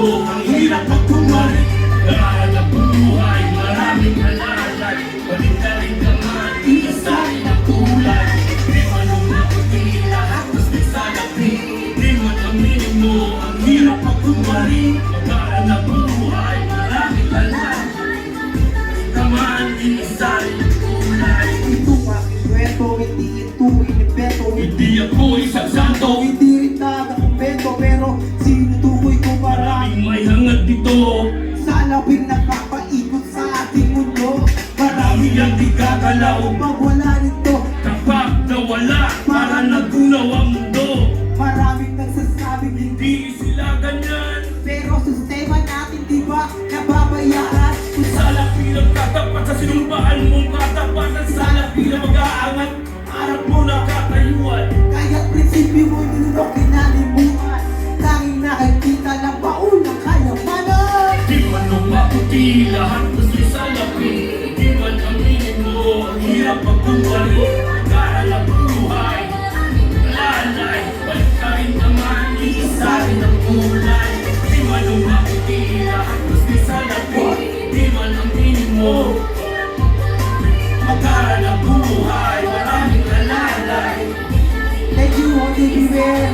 mo, ang hirap magkumari. Nahanap buhay, maraming alalay. Balik na rin naman, inasay na kulay. Di man umakuti, lahat mas may salapi. Di man aminin mo, ang hirap magkumari. Nahanap buhay, maraming alalay. Naman, inasay na kulay. Ito aking kwento, hindi ito inimbento. Hindi ako isang santo, Hindi rin nakakumbento, pero sinutukoy ko maraming marami. may hangad dito. Sa labing nakapaikot sa ating mundo. Marami ang di gagalaw, Pag wala nito, kapag nawala, para nagunaw ang mundo. maraming nagsasabing hindi. Di sila ganyan, Pero sistema natin di ba nababayaan? Kung sa lapi ng katapat, sa sinumpaan mong katapatan. Sa lapi ng mag-aangat, harap mo nakatayuan. kaya prinsipyo mo nilunok kinalimutan. Tanging nakikita ng paunang kayamanan. Di man umaputi, lahat gusto sa lapi. Di man aminin mo, ang hirap magkumari. Karal ang buhay, lalay. Balik ka rin naman, iisa rin ang kulay. Di man umaputi, lahat gusto sa lapi. Di man aminin mo, magkaral ang buhay, maraming alalay. Thank you, Holy Beware.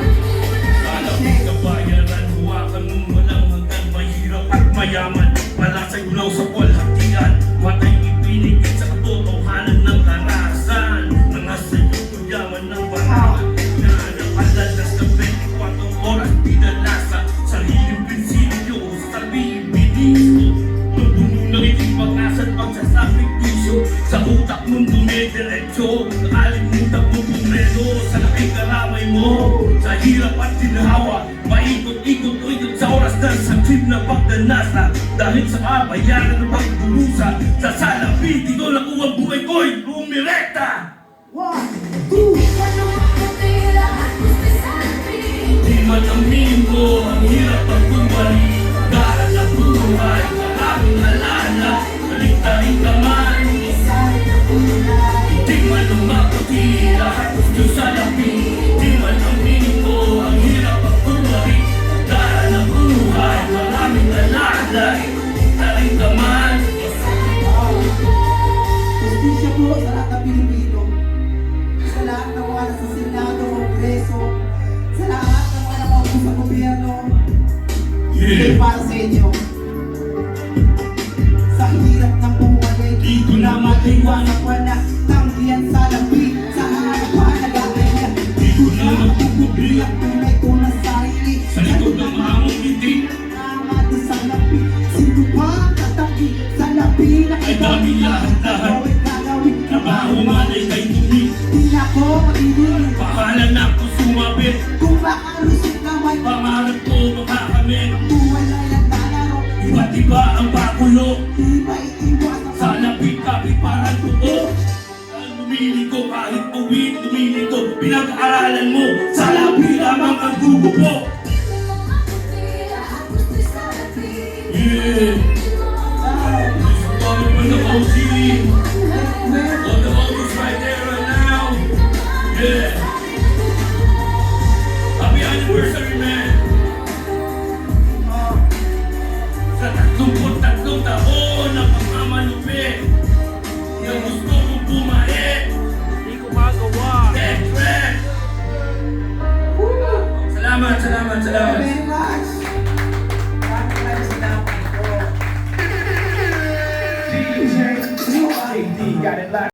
Alam ka bayaran, huwakan mo walang hanggan. Mahirap at mayaman, wala sa ulaw sa walhatian. Matay ipinigit sa katotohanan ng karahasan. Nangasa yung tuyaman ng barahan na nakalalas ng 24 oras pinalasa. Sariling prinsipyo, sabihin binismo. Mabuno ng iting pag-asa at pagsasakripisyo. Sa utak mong dumidiretso, nakalimutan mo pumreno. Sa laking kalamay mo, sa hirap at tinhawa, maikot-ikot-ikot sa oras ng sakit na pagdanasa. Dahil sa kabayaran ng pagdurusa, sa salapi, dito nakuha ang buhay ko'y umirekta. 1, 2, Di man aminin mo, ang hirap ang bumalik. Daral ang buhay, maraming alala. Balik na rin naman, di man umaputi, lahat gusto sa lapi. Di man aminin mo, ang hirap ang bumalik. Daral ang buhay, maraming alala. Balik na rin naman. justisya po sa lahat ng Pilipino. Sa lahat ng mga nasa Senado, Kongreso, sa lahat ng mga nakaupo sa gobyerno, Yeah. para sa inyo. Sa hirap ng buhay, Di ko na maiwanan. wala tanggihan sa labi, sa harapan nag-aaya. Di ko na magpupubli Ang tunay ko na sarili, sa likod ng mga ngiti. Namati sa labi, sino pa ang tatanggi sa labi na Ay dami lahat-lahat. gagawin. Trabaho man ay kay tumi. Di na ako magiging Bahala na ako sumabit. kung makalusot naman. Pangarap ko makakamit. Wala yung talaro, Iba't iba ang bakulo. di ba iiwasan Sa lapit-kapit parang totoo. Ang lumili ko kahit uwit, lumili ko. Pinag-aaralan mo, sa labi lamang ang gugupo. Yeah. Listen to me from the OG. All the OGs right there right now. Yeah. Happy anniversary, man. Sa 33 taon na pagmamalupit, yung gusto kong bumait. Hindi ko magawa. Death threat. Salamat, salamat, salamat. very much. Maraming salamat po. DJ, got it locked.